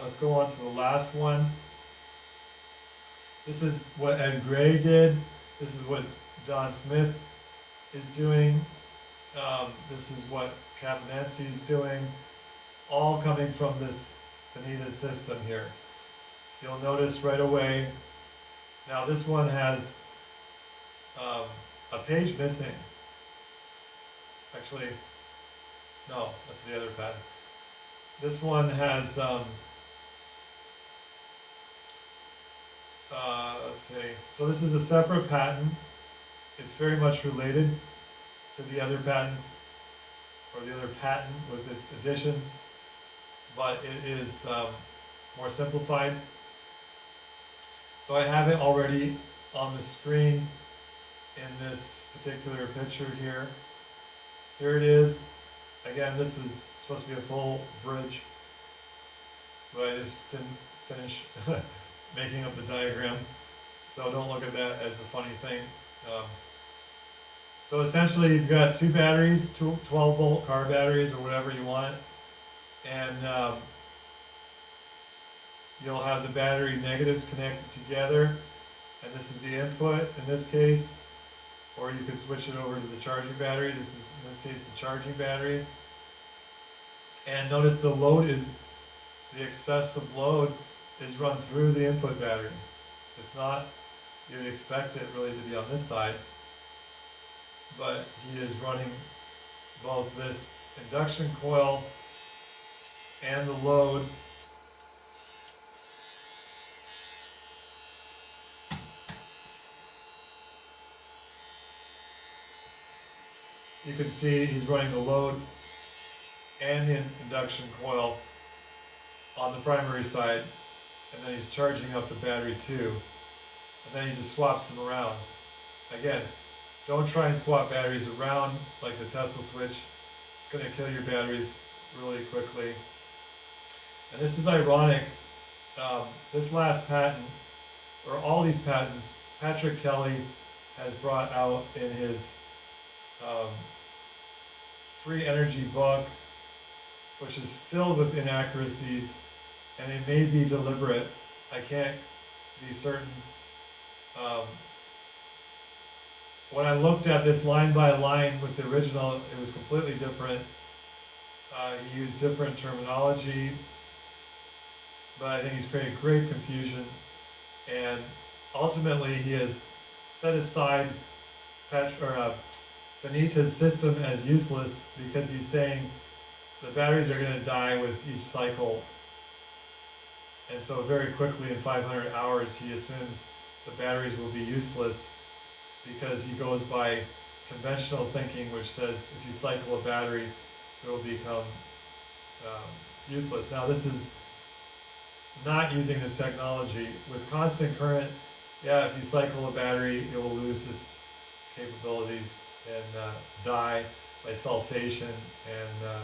let's go on to the last one. This is what Ed Gray did. This is what Don Smith is doing. This is what Capnancy is doing. All coming from this Bonita system here. You'll notice right away. Now this one has a page missing. Actually, no, that's the other pattern. This one has, let's see, so this is a separate patent. It's very much related to the other patents, or the other patent with its additions, but it is more simplified. So I have it already on the screen in this particular picture here. Here it is. Again, this is supposed to be a full bridge, but I just didn't finish making up the diagram, so don't look at that as a funny thing. So essentially you've got two batteries, 12 volt car batteries or whatever you want, and you'll have the battery negatives connected together, and this is the input in this case, or you could switch it over to the charging battery. This is, in this case, the charging battery. And notice the load is, the excessive load is run through the input battery. It's not, you'd expect it really to be on this side, but he is running both this induction coil and the load you can see he's running the load and the induction coil on the primary side, and then he's charging up the battery too, and then he just swaps them around. Again, don't try and swap batteries around like the Tesla switch. It's going to kill your batteries really quickly. And this is ironic. This last patent, or all these patents, Patrick Kelly has brought out in his free energy book, which is filled with inaccuracies, and they may be deliberate. I can't be certain. When I looked at this line by line with the original, it was completely different. He used different terminology, but I think he's created great confusion, and ultimately he has set aside Bonita's system as useless because he's saying the batteries are going to die with each cycle. And so very quickly in 500 hours he assumes the batteries will be useless because he goes by conventional thinking, which says if you cycle a battery it will become useless. Now this is not using this technology. With constant current, yeah, if you cycle a battery it will lose its capabilities and die by sulfation and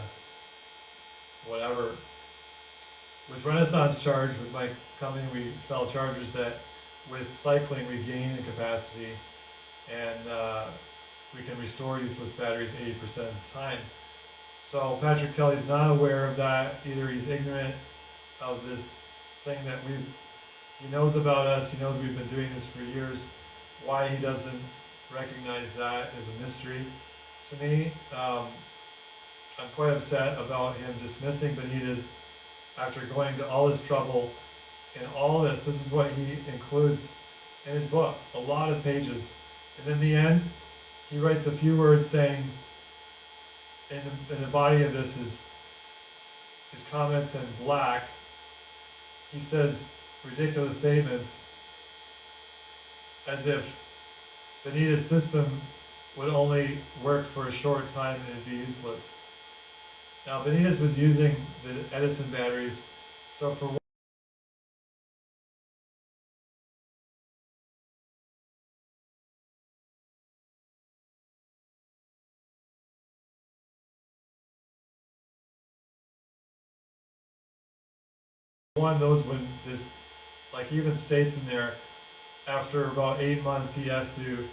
whatever. With Renaissance Charge, with my company, we sell chargers that with cycling we gain in capacity, and we can restore useless batteries 80% of the time. So Patrick Kelly's not aware of that. Either he's ignorant of this thing that he knows about us, he knows we've been doing this for years. Why he doesn't recognize that is a mystery to me. I'm quite upset about him dismissing Benitez after going to all this trouble and all this. This is what he includes in his book, a lot of pages. And in the end, he writes a few words saying, in the body of this is his comments in black. He says ridiculous statements as if Bonita's system would only work for a short time and it'd be useless. Now Benitez was using the Edison batteries, so for one, those wouldn't just, like he even states in there, after about 8 months you have to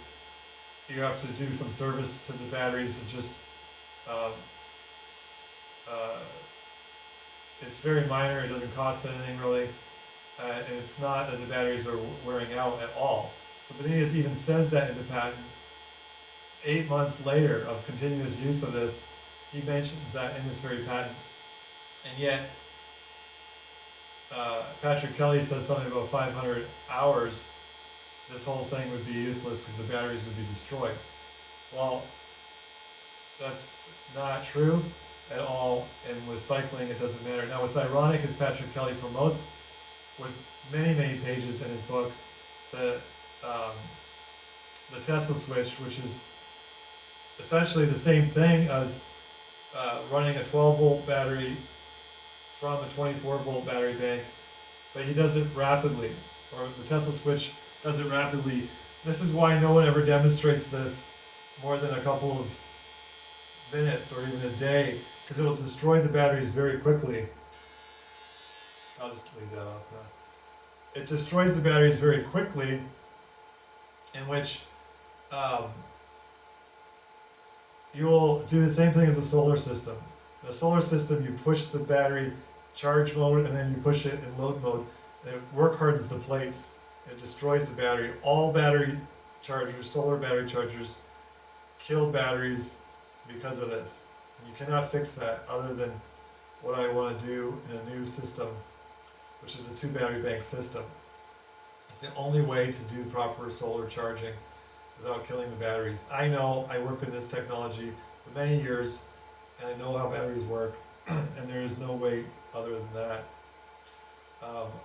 do some service to the batteries and just it's very minor, it doesn't cost anything really, and it's not that the batteries are wearing out at all. So Benitez even says that in the patent. 8 months later of continuous use of this, he mentions that in this very patent. And yet, Patrick Kelly says something about 500 hours, this whole thing would be useless because the batteries would be destroyed. Well, that's not true at all, and with cycling it doesn't matter. Now what's ironic is Patrick Kelly promotes with many, many pages in his book the Tesla switch, which is essentially the same thing as running a 12-volt battery from a 24-volt battery bank, but he does it rapidly, or the Tesla switch does it rapidly. This is why no one ever demonstrates this more than a couple of minutes or even a day, because it will destroy the batteries very quickly. I'll just leave that off now. It destroys the batteries very quickly, in which you'll do the same thing as a solar system. In a solar system, you push the battery charge mode and then you push it in load mode, and it work hardens the plates. It destroys the battery. All battery chargers, solar battery chargers, kill batteries because of this. And you cannot fix that other than what I want to do in a new system, which is a 2 battery bank system. It's the only way to do proper solar charging without killing the batteries. I know, I work with this technology for many years, and I know how batteries work, and there is no way other than that.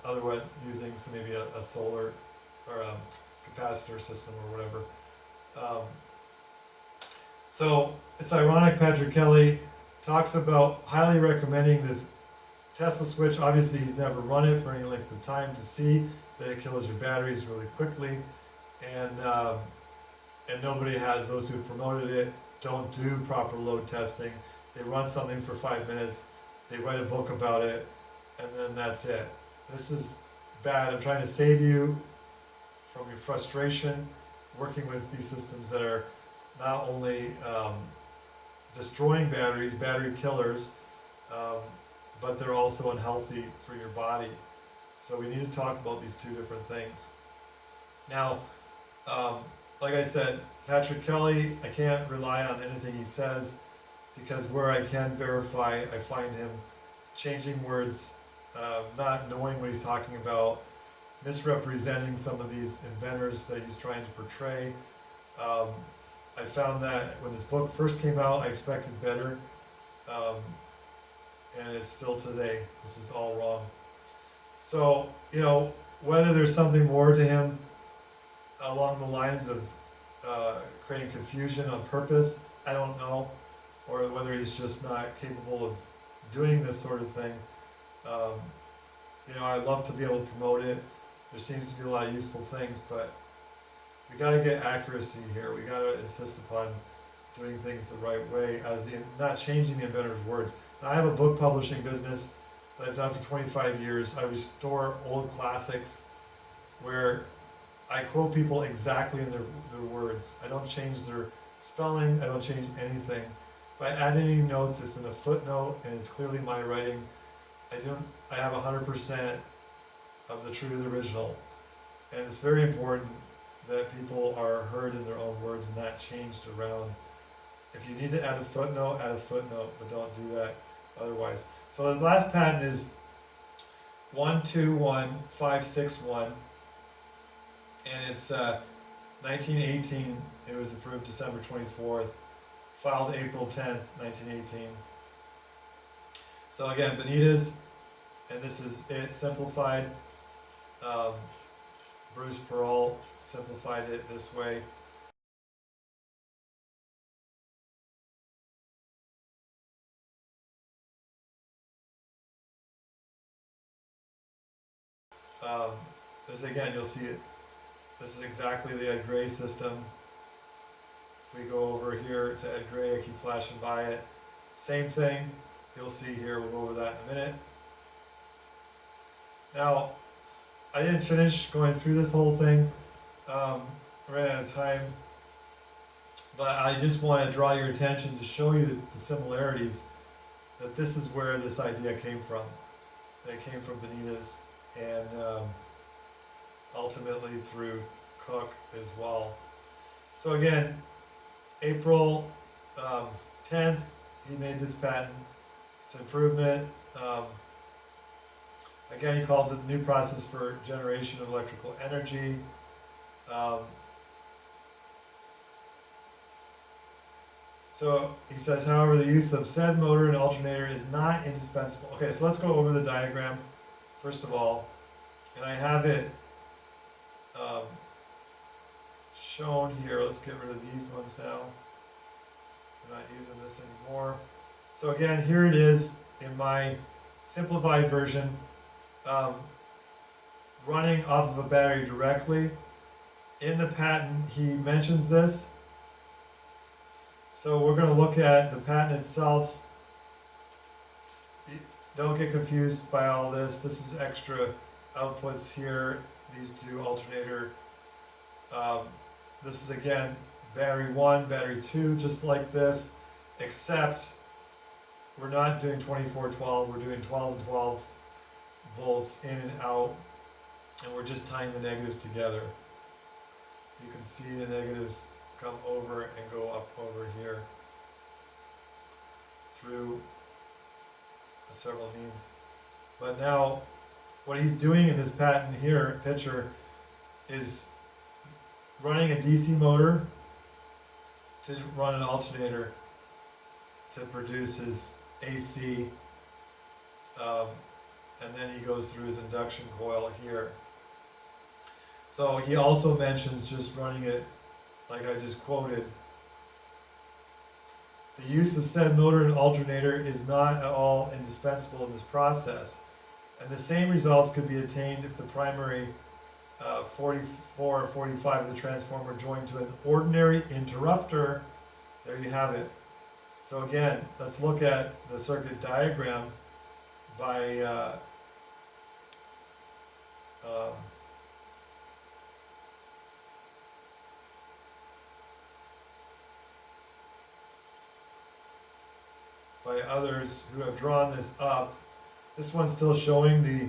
Otherwise, using maybe a solar or a capacitor system or whatever. So it's ironic Patrick Kelly talks about highly recommending this Tesla switch. Obviously he's never run it for any length of time to see that it kills your batteries really quickly, and nobody has. Those who've promoted it don't do proper load testing. They run something for 5 minutes, they write a book about it, and then that's it. This is bad. I'm trying to save you from your frustration working with these systems that are not only destroying batteries, battery killers, but they're also unhealthy for your body. So we need to talk about these two different things. Now, like I said, Patrick Kelly, I can't rely on anything he says, because where I can verify, I find him changing words, not knowing what he's talking about, misrepresenting some of these inventors that he's trying to portray. I found that when this book first came out, I expected better, and it's still today. This is all wrong. So, you know, whether there's something more to him along the lines of creating confusion on purpose, I don't know, or whether he's just not capable of doing this sort of thing. You know, I'd love to be able to promote it. There seems to be a lot of useful things, but we got to get accuracy here. We got to insist upon doing things the right way, not changing the inventor's words. Now, I have a book publishing business that I've done for 25 years. I restore old classics where I quote people exactly in their words. I don't change their spelling. I don't change anything. If I add any notes, it's in a footnote, and it's clearly my writing. I have 100% of the true to the original, and it's very important that people are heard in their own words and not changed around. If you need to add a footnote, but don't do that otherwise. So the last patent is 121561, and it's 1918. It was approved December 24th, filed April 10th, 1918. So again, Bonita's, and this is it simplified. Bruce Peralt simplified it this way. This again, you'll see it. This is exactly the Ed Gray system. If we go over here to Ed Gray, I keep flashing by it. Same thing. You'll see here. We'll go over that in a minute. Now, I didn't finish going through this whole thing. Ran out of time. But I just want to draw your attention to show you the similarities, that this is where this idea came from. They came from Bonita's, and ultimately through Cook as well. So again, April 10th, he made this patent. It's an improvement. Again, he calls it a new process for generation of electrical energy. So he says, however, the use of said motor and alternator is not indispensable. Okay, so let's go over the diagram first of all, and I have it shown here. Let's get rid of these ones now. We're not using this anymore. So again, here it is in my simplified version, running off of a battery directly. In the patent, he mentions this. So we're going to look at the patent itself. Don't get confused by all this. This is extra outputs here. These two alternator. This is again battery 1, battery 2, just like this, except we're not doing 24-12. We're doing 12 and 12 volts in and out, and we're just tying the negatives together. You can see the negatives come over and go up over here through several means. But now, what he's doing in this patent here, picture, is running a DC motor to run an alternator to produce his AC, and then he goes through his induction coil here. So he also mentions just running it like I just quoted. The use of said motor and alternator is not at all indispensable in this process, and the same results could be attained if the primary 44 or 45 of the transformer joined to an ordinary interrupter. There you have it. So again, let's look at the circuit diagram by others who have drawn this up. This one's still showing the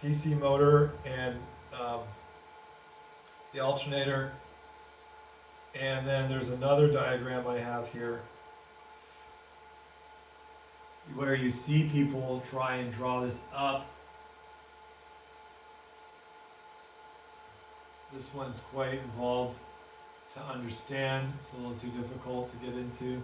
DC motor and the alternator, and then there's another diagram I have here where you see people try and draw this up. This one's quite involved to understand. It's a little too difficult to get into.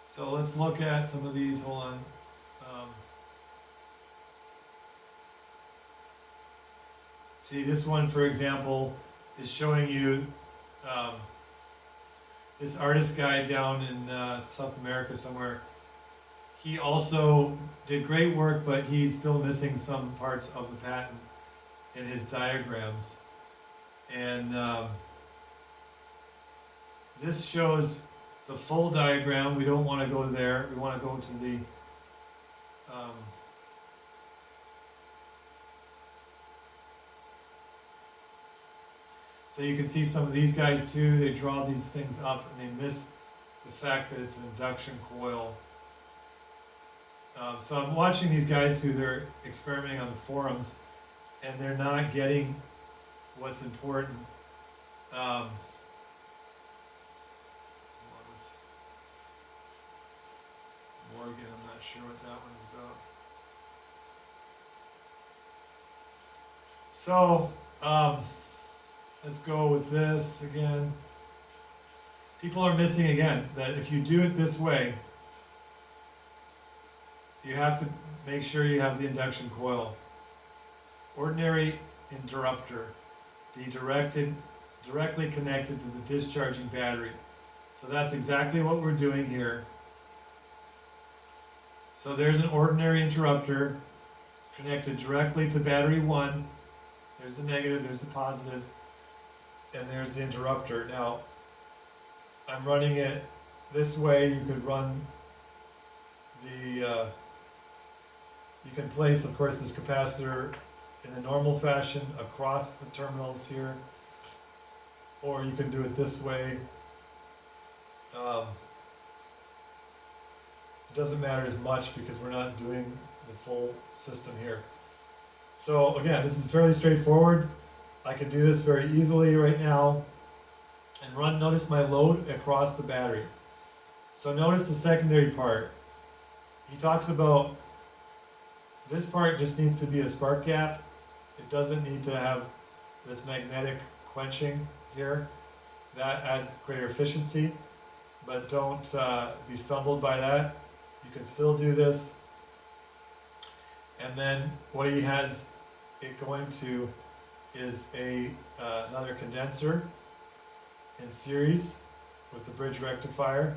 So let's look at some of these. Hold on. See, this one, for example, is showing you this artist guy down in South America somewhere. He also did great work, but he's still missing some parts of the patent in his diagrams. And this shows the full diagram. We don't want to go there. We want to go to the so you can see some of these guys too. They draw these things up and they miss the fact that it's an induction coil. So I'm watching these guys who they're experimenting on the forums, and they're not getting what's important. Morgan, I'm not sure what that one's about. So, let's go with this again. People are missing again that if you do it this way, you have to make sure you have the induction coil. Ordinary interrupter, be directly connected to the discharging battery. So that's exactly what we're doing here. So there's an ordinary interrupter connected directly to battery 1. There's the negative, there's the positive, and there's the interrupter. Now, I'm running it this way. You could run the, you can place, of course, this capacitor in the normal fashion across the terminals here, or you can do it this way. It doesn't matter as much because we're not doing the full system here. So again, this is fairly straightforward. I can do this very easily right now and run, notice my load across the battery. So notice the secondary part. He talks about this part just needs to be a spark gap. It doesn't need to have this magnetic quenching here. That adds greater efficiency, but don't be stumbled by that. You can still do this. And then what he has it going to is another condenser in series with the bridge rectifier.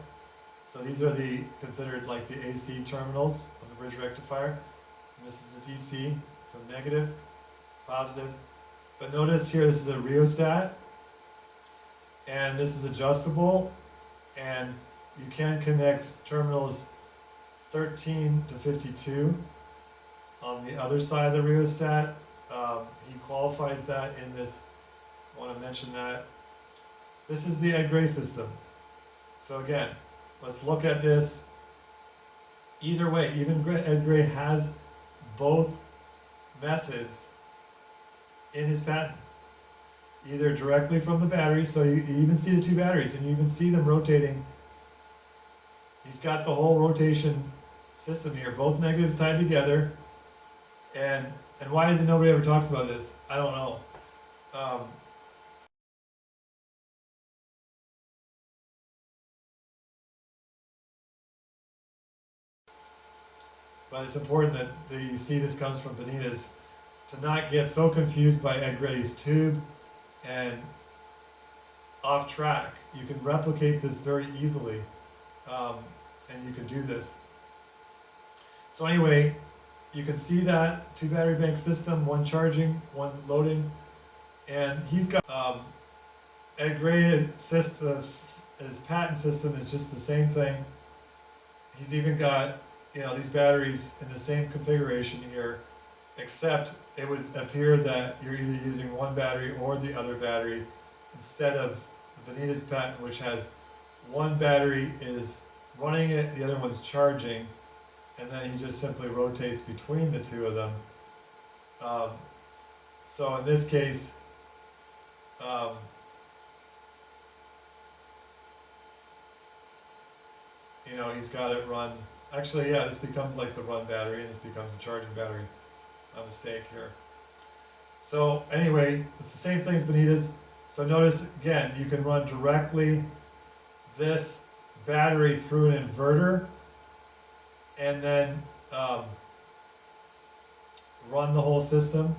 So these are considered like the AC terminals of the bridge rectifier. And this is the DC, so negative, positive. But notice here, this is a rheostat, and this is adjustable, and you can connect terminals 13 to 52 on the other side of the rheostat. He qualifies that in this. I want to mention that. This is the Ed Gray system. So again, let's look at this. Either way, even Ed Gray has both methods in his patent. Either directly from the battery, so you even see the two batteries, and you even see them rotating. He's got the whole rotation system here, both negatives tied together. And why is it nobody ever talks about this? I don't know. But it's important that you see this comes from Benitez, to not get so confused by Ed Gray's tube and off track. You can replicate this very easily, and you can do this. So anyway, you can see that two battery bank system, one charging, one loading, and he's got Ed Gray's system. His patent system is just the same thing. He's even got these batteries in the same configuration here, except it would appear that you're either using one battery or the other battery instead of the Bonita's patent, which has one battery is running it, the other one's charging, and then he just simply rotates between the two of them. So in this case, he's got it run. Actually, yeah, this becomes like the run battery, and this becomes a charging battery. A mistake here. So anyway, it's the same thing as Bonita's. So notice again, you can run directly this battery through an inverter, and then run the whole system,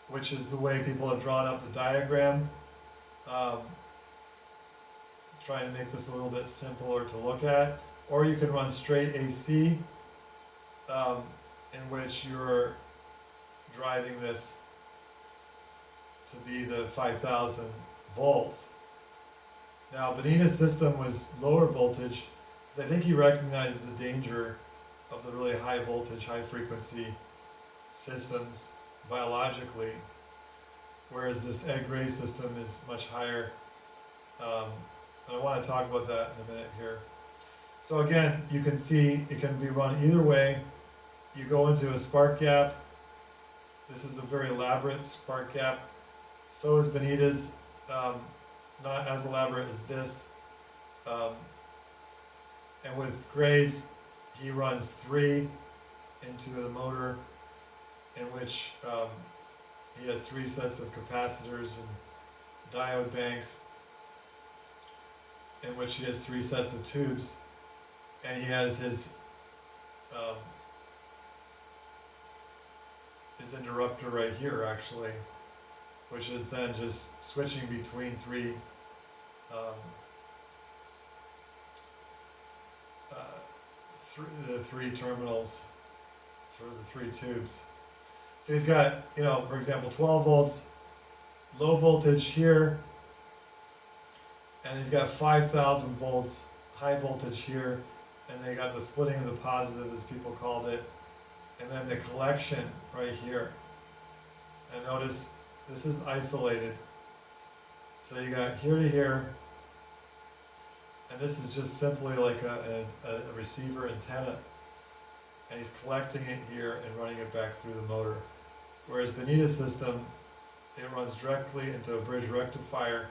which is the way people have drawn up the diagram. Trying to make this a little bit simpler to look at. Or you can run straight AC, in which you're driving this to be the 5,000 volts. Now, Bonita's system was lower voltage because I think he recognizes the danger of the really high voltage, high frequency systems biologically, whereas this Ed Gray system is much higher. And I want to talk about that in a minute here. So again, you can see it can be run either way. You go into a spark gap. This is a very elaborate spark gap. So is Bonita's, not as elaborate as this. And with Gray's, he runs 3 into the motor, in which he has 3 sets of capacitors and diode banks, in which he has 3 sets of tubes, and he has his interrupter right here actually, which is then just switching between the 3 terminals through the 3 tubes. So he's got, for example, 12 volts, low voltage here, and he's got 5,000 volts, high voltage here, and they got the splitting of the positive, as people called it, and then the collection right here. And notice this is isolated. So you got here to here, and this is just simply like a receiver antenna. And he's collecting it here and running it back through the motor. Whereas Bonita's system, it runs directly into a bridge rectifier.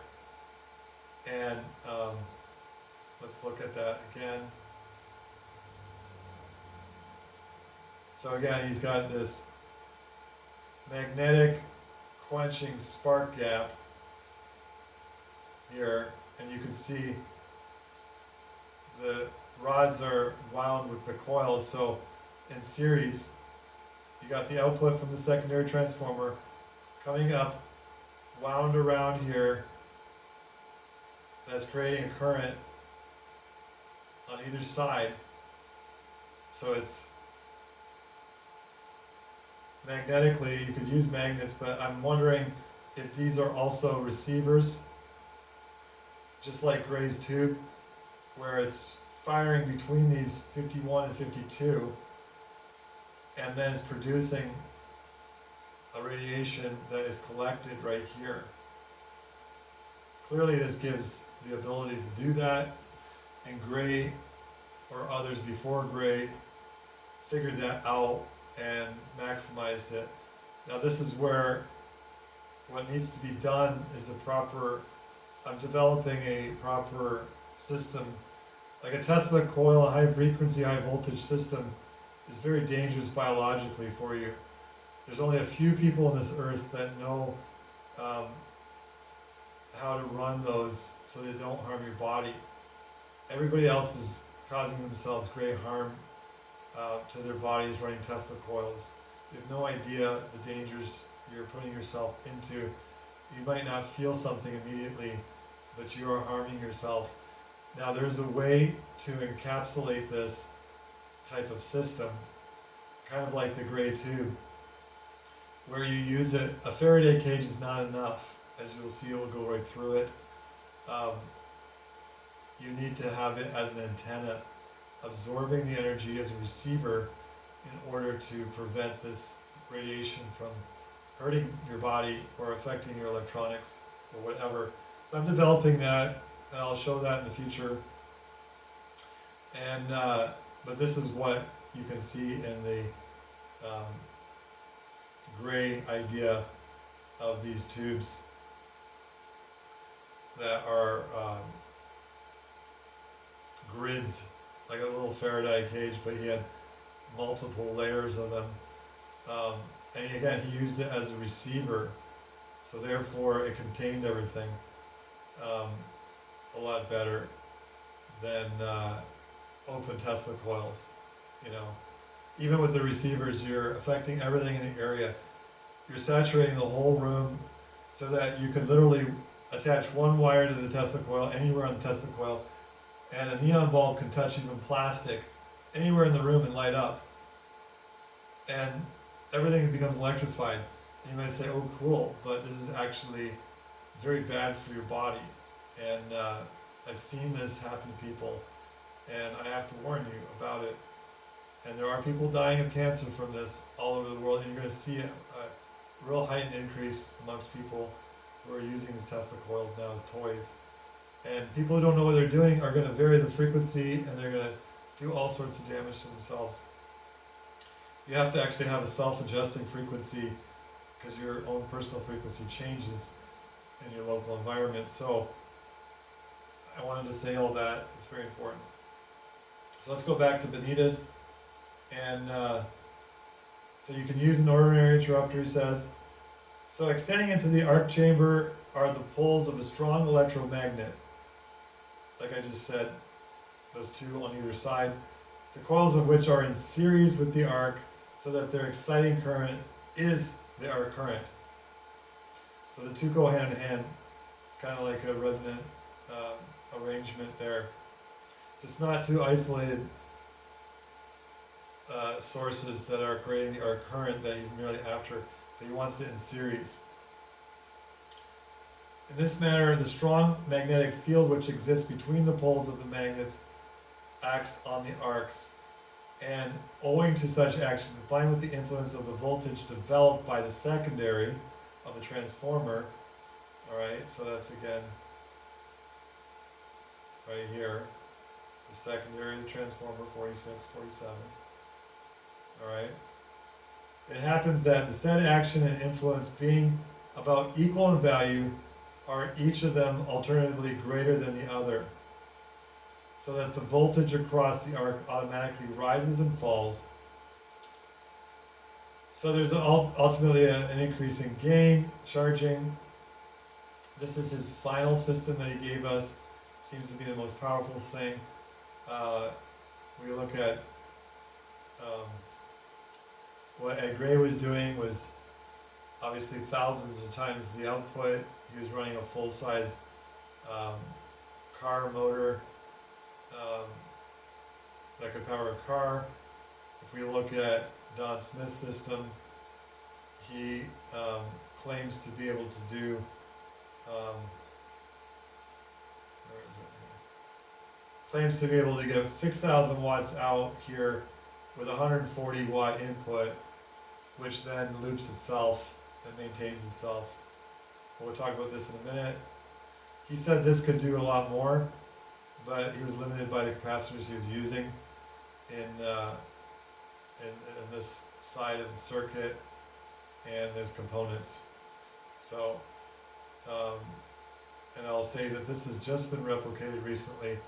And let's look at that again. So again, he's got this magnetic quenching spark gap here, and you can see the rods are wound with the coils. So in series, you got the output from the secondary transformer coming up, wound around here, that's creating a current on either side. So it's magnetically, you could use magnets, but I'm wondering if these are also receivers, just like Gray's tube, where it's firing between these 51 and 52, and then it's producing a radiation that is collected right here. Clearly this gives the ability to do that, and Gray, or others before Gray, figured that out and maximized it. Now this is where what needs to be done is I'm developing a proper system. Like a Tesla coil, a high frequency, high voltage system is very dangerous biologically for you. There's only a few people on this earth that know how to run those so they don't harm your body. Everybody else is causing themselves great harm to their bodies running Tesla coils. You have no idea the dangers you're putting yourself into. You might not feel something immediately, but you are harming yourself. Now there's a way to encapsulate this type of system, kind of like the Gray tube, where you use it. A Faraday cage is not enough. As you'll see, it will go right through it. You need to have it as an antenna, absorbing the energy as a receiver in order to prevent this radiation from hurting your body or affecting your electronics or whatever. So I'm developing that, and I'll show that in the future. And but this is what you can see in the Gray idea of these tubes that are grids, like a little Faraday cage, but he had multiple layers of them. And again, he used it as a receiver, so therefore it contained everything a lot better than open Tesla coils. You know, even with the receivers, you're affecting everything in the area. You're saturating the whole room so that you can literally attach one wire to the Tesla coil anywhere on the Tesla coil, and a neon bulb can touch even plastic anywhere in the room and light up, and everything becomes electrified. And you might say, oh cool, but this is actually very bad for your body. And I've seen this happen to people, and I have to warn you about it. And there are people dying of cancer from this all over the world, and you're going to see a real heightened increase amongst people who are using these Tesla coils now as toys. And people who don't know what they're doing are going to vary the frequency, and they're going to do all sorts of damage to themselves. You have to actually have a self-adjusting frequency, because your own personal frequency changes in your local environment. So I wanted to say all that. It's very important. So let's go back to Bonita's. And so you can use an ordinary interrupter, he says. So extending into the arc chamber are the poles of a strong electromagnet. Like I just said, those two on either side, the coils of which are in series with the arc, so that their exciting current is the arc current. So the two go hand in hand. It's kind of like a resonant arrangement there. So it's not two isolated sources that are creating the arc current that he's merely after, but he wants it in series. In this manner, the strong magnetic field which exists between the poles of the magnets acts on the arcs And owing to such action, combined with the influence of the voltage developed by the secondary of the transformer, all right, so that's again right here, the secondary of the transformer, 46, 47, all right. It happens that the said action and influence being about equal in value are each of them alternatively greater than the other, so that the voltage across the arc automatically rises and falls. So there's ultimately an increase in gain, charging. This is his final system that he gave us. Seems to be the most powerful thing. We look at what Ed Gray was doing was obviously thousands of times the output. He was running a full-size car motor that could power a car. If we look at Don Smith's system, he claims to be able to do, where is it here? Claims to be able to get 6,000 watts out here with 140 watt input, which then loops itself and maintains itself. We'll talk about this in a minute. He said this could do a lot more, but he was limited by the capacitors he was using in this side of the circuit, and there's components. So, and I'll say that this has just been replicated recently.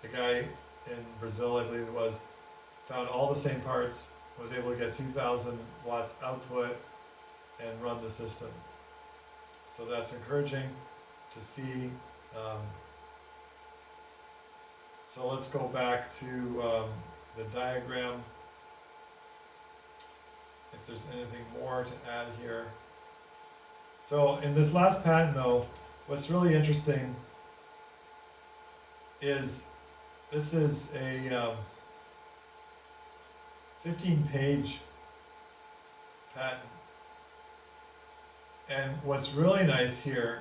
The guy in Brazil, I believe it was, found all the same parts, was able to get 2,000 watts output and run the system. So that's encouraging to see. So let's go back to the diagram. If there's anything more to add here. So in this last patent though, what's really interesting is this is a 15-page patent. And what's really nice here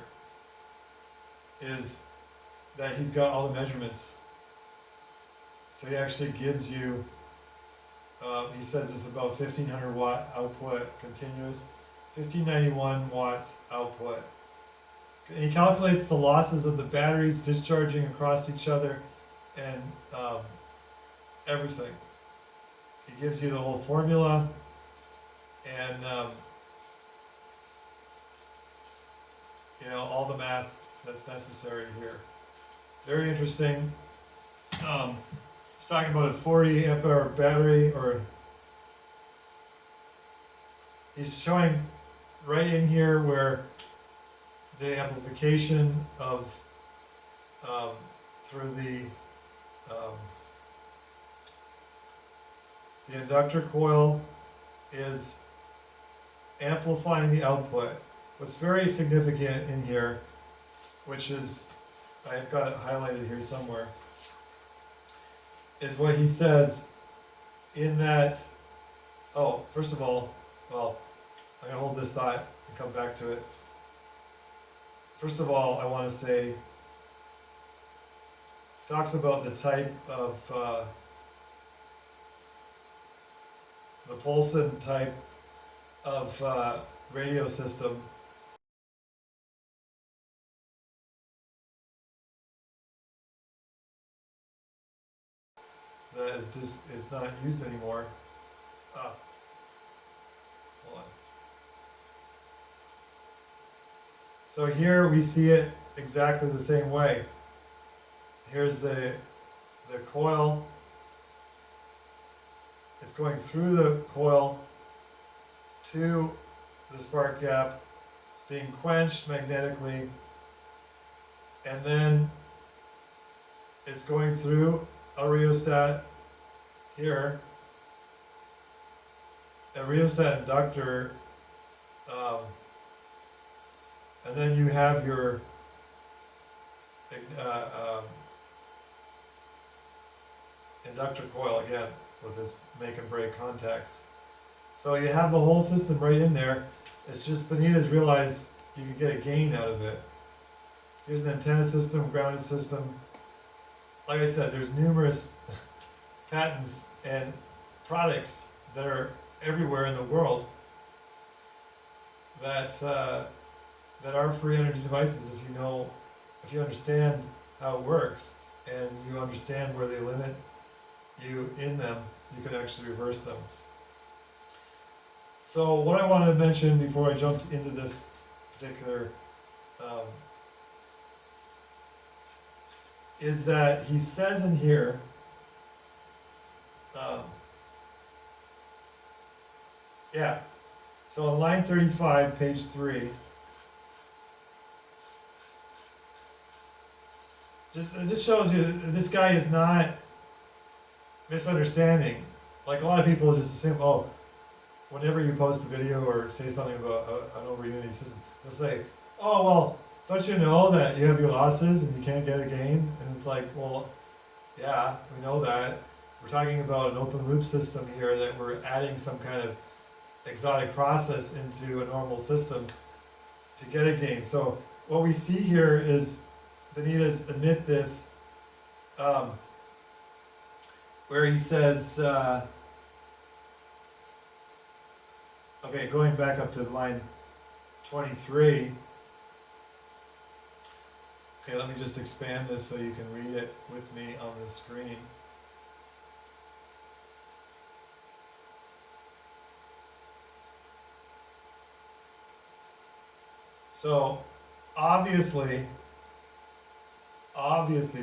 is that he's got all the measurements. So he actually gives you, he says it's about 1,500 watt output continuous, 1,591 watts output. And he calculates the losses of the batteries discharging across each other and everything. He gives you the whole formula, and you know, all the math that's necessary here. Very interesting. He's talking about a 40 amp hour battery, or he's showing right in here where the amplification of through the inductor coil is amplifying the output. What's very significant in here, which is, I've got it highlighted here somewhere, is what he says in that, oh, first of all, well, I'm going to hold this thought and come back to it. First of all, I want to say, talks about the type of, the Polson type of radio system. That is just, it's not used anymore. Hold on. So here we see it exactly the same way. Here's the coil. It's going through the coil to the spark gap. It's being quenched magnetically, and then it's going through a rheostat here, a rheostat inductor, and then you have your inductor coil again with its make and break contacts. So you have the whole system right in there. It's just Bonita's realized you can get a gain out of it. Here's an antenna system, grounded system. Like I said, there's numerous patents, and products that are everywhere in the world that that are free energy devices if you understand how it works and you understand where they limit you in them, you can actually reverse them. So what I wanted to mention before I jumped into this particular is that he says in here, so on line 35, page 3, it just shows you that this guy is not misunderstanding. Like a lot of people just assume, oh, whenever you post a video or say something about an over-unity system, they'll say, oh, well, don't you know that you have your losses and you can't get a gain? And it's like, well, yeah, we know that. We're talking about an open loop system here that we're adding some kind of exotic process into a normal system to get a gain. So what we see here is Benitez admit this, where he says, okay, going back up to line 23. Okay, let me just expand this so you can read it with me on the screen. So, obviously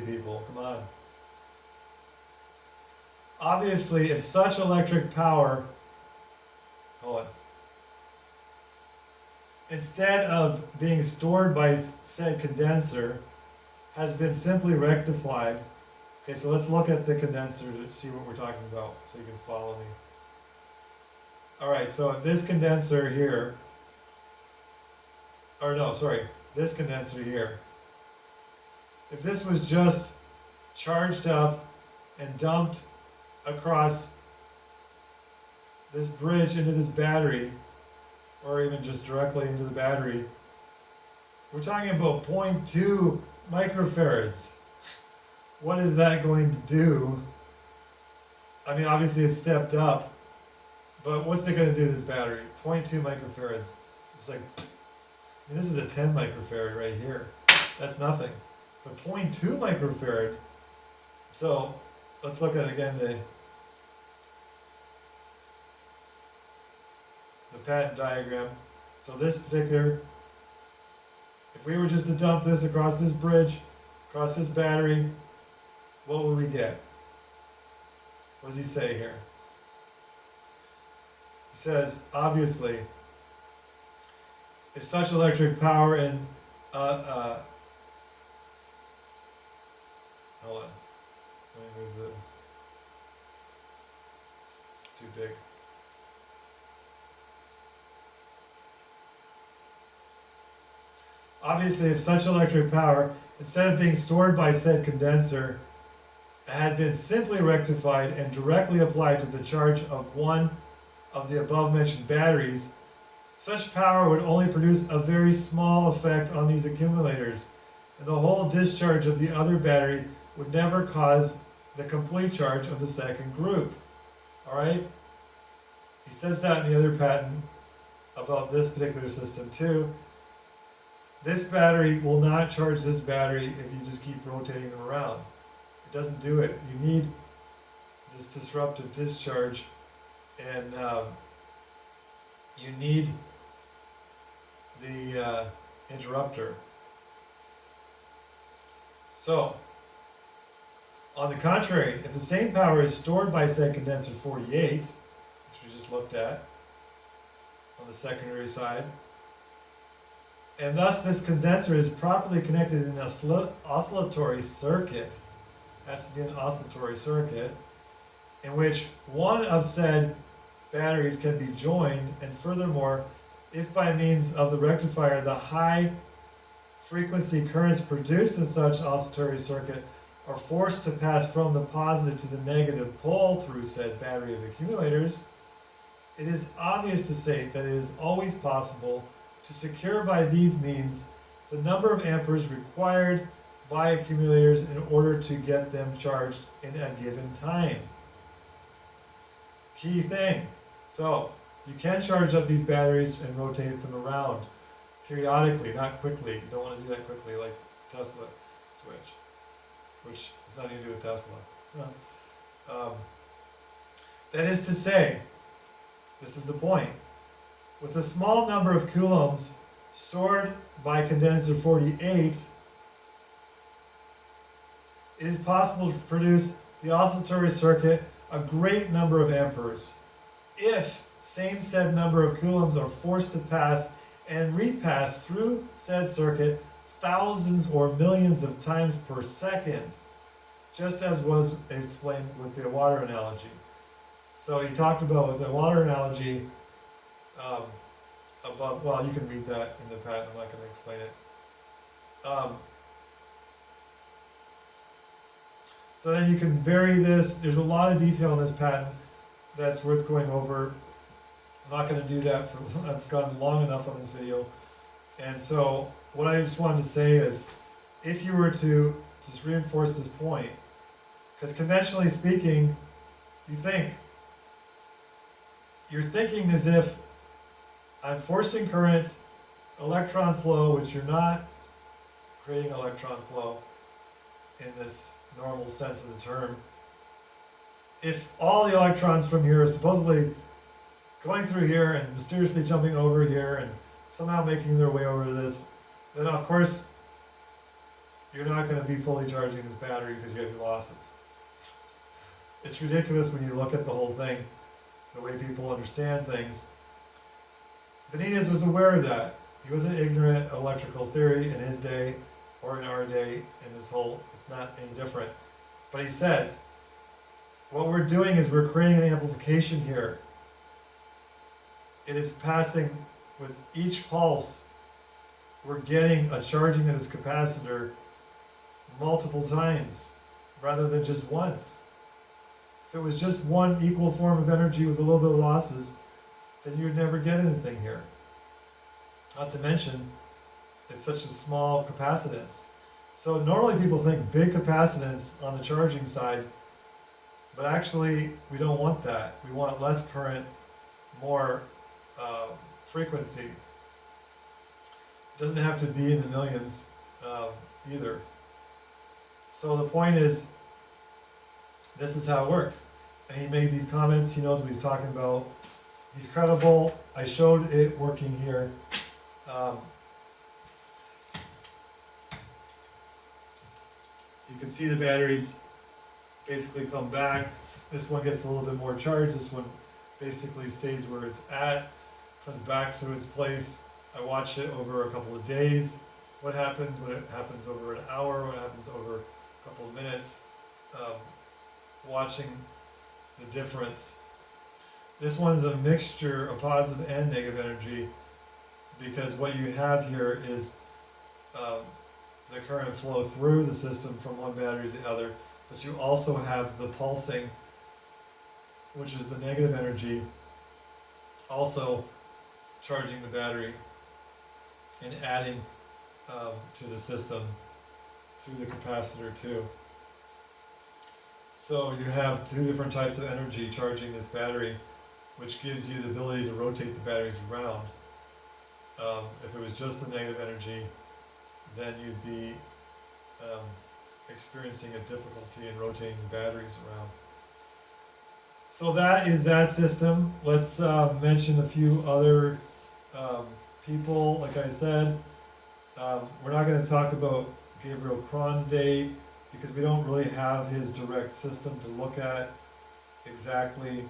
people, come on. Obviously, if such electric power, hold on, instead of being stored by said condenser, has been simply rectified. Okay, so let's look at the condenser to see what we're talking about so you can follow me. Alright, so this condenser here, or no, sorry, this condenser here, if this was just charged up and dumped across this bridge into this battery, or even just directly into the battery, we're talking about 0.2 microfarads. What is that going to do? I mean, obviously it's stepped up, but what's it going to do to this battery? 0.2 microfarads. It's like, I mean, this is a 10 microfarad right here. That's nothing. But 0.2 microfarad, so let's look at again the patent diagram. So this particular, if we were just to dump this across this bridge, across this battery, what would we get? What does he say here? He says, obviously, if such electric power and hold on, let me move the, it's too big. Obviously, if such electric power, instead of being stored by said condenser, had been simply rectified and directly applied to the charge of one of the above-mentioned batteries, such power would only produce a very small effect on these accumulators, and the whole discharge of the other battery would never cause the complete charge of the second group. Alright? He says that in the other patent about this particular system too. This battery will not charge this battery if you just keep rotating them around. It doesn't do it. You need this disruptive discharge, and you need the interrupter. So, on the contrary, if the same power is stored by said condenser 48, which we just looked at on the secondary side, and thus this condenser is properly connected in an oscillatory circuit, has to be an oscillatory circuit, in which one of said batteries can be joined, and furthermore, if by means of the rectifier the high frequency currents produced in such oscillatory circuit are forced to pass from the positive to the negative pole through said battery of accumulators, it is obvious to say that it is always possible to secure by these means the number of amperes required by accumulators in order to get them charged in a given time. Key thing. So you can charge up these batteries and rotate them around periodically, not quickly. You don't want to do that quickly like Tesla switch, which has nothing to do with Tesla. Um, that is to say, this is the point. With a small number of coulombs stored by condenser 48, it is possible to produce the oscillatory circuit a great number of amperes. If same said number of coulombs are forced to pass and repass through said circuit thousands or millions of times per second, just as was explained with the water analogy. So he talked about with the water analogy above, well, you can read that in the patent, I'm not going to explain it. So then you can vary this. There's a lot of detail in this patent that's worth going over. I'm not going to do that, I've gone long enough on this video. And so what I just wanted to say is, if you were to just reinforce this point, because conventionally speaking, you're thinking as if I'm forcing current, electron flow, which you're not creating electron flow in this normal sense of the term. If all the electrons from here are supposedly going through here and mysteriously jumping over here and somehow making their way over to this, then of course you're not going to be fully charging this battery because you have your losses. It's ridiculous when you look at the whole thing, the way people understand things. Benitez was aware of that. He wasn't ignorant of electrical theory in his day or in our day, in this whole, it's not any different. But he says, what we're doing is we're creating an amplification here. It is passing with each pulse, we're getting a charging of this capacitor multiple times rather than just once. If it was just one equal form of energy with a little bit of losses, then you'd never get anything here. Not to mention, it's such a small capacitance. So normally people think big capacitance on the charging side, but actually we don't want that. We want less current, more frequency. It doesn't have to be in the millions either. So the point is, this is how it works. And he made these comments, he knows what he's talking about. He's credible. I showed it working here. You can see the batteries basically come back. This one gets a little bit more charge. This one basically stays where it's at, comes back to its place. I watched it over a couple of days. What happens when it happens over an hour? What happens over a couple of minutes? Watching the difference. This one's a mixture of positive and negative energy, because what you have here is the current flow through the system from one battery to the other, but you also have the pulsing, which is the negative energy, also charging the battery and adding to the system through the capacitor too. So you have two different types of energy charging this battery, which gives you the ability to rotate the batteries around. If it was just the negative energy, then you'd be experiencing a difficulty in rotating the batteries around. So that is that system. Let's mention a few other people. Like I said, we're not going to talk about Gabriel Cron today, because we don't really have his direct system to look at exactly.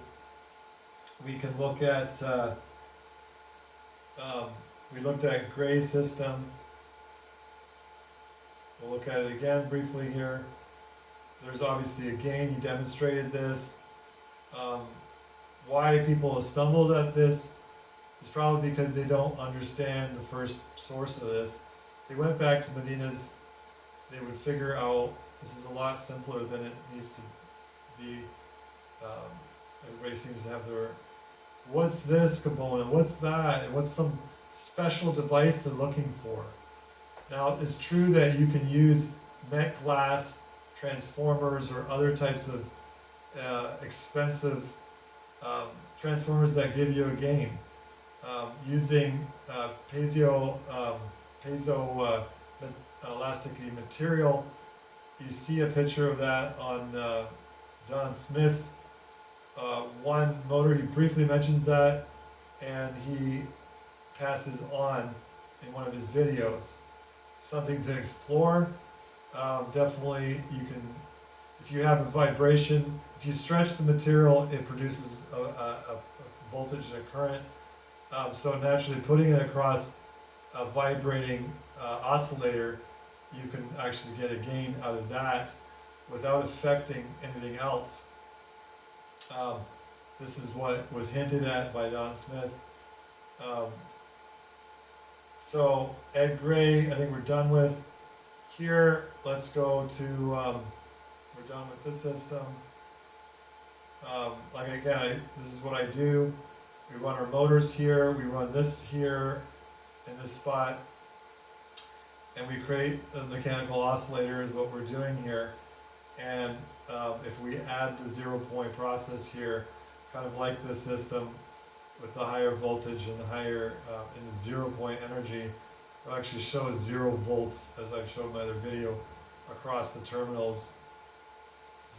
We can look at, we looked at Gray's system. We'll look at it again briefly here. There's obviously a gain, he demonstrated this. Why people have stumbled at this is probably because they don't understand the first source of this. They went back to Bonita's, they would figure out this is a lot simpler than it needs to be. Everybody seems to have their, what's this component, what's that, and what's some special device they're looking for. Now, it's true that you can use met glass transformers or other types of expensive transformers that give you a gain, using elastic material. You see a picture of that on Don Smith's one motor. He briefly mentions that, and he passes on in one of his videos. Something to explore. Definitely, you can, if you have a vibration, if you stretch the material, it produces a voltage and a current. So naturally, putting it across a vibrating oscillator, you can actually get a gain out of that without affecting anything else. This is what was hinted at by Don Smith. So Ed Gray, I think we're done with. Here, let's go to, we're done with this system. Like again, this is what I do. We run our motors here, we run this here in this spot, and we create a mechanical oscillator is what we're doing here. And if we add the 0-point process here, kind of like this system with the higher voltage and the higher in the 0-point energy, it actually shows 0 volts, as I've showed in my other video, across the terminals,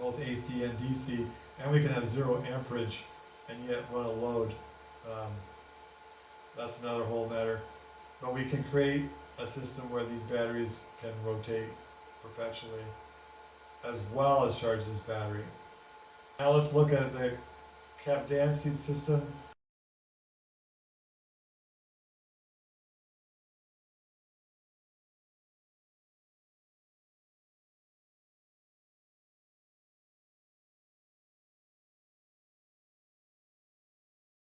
both AC and DC, and we can have 0 amperage and yet run a load. That's another whole matter. But we can create a system where these batteries can rotate perpetually, as well as charge this battery. Now let's look at the capdan seat system.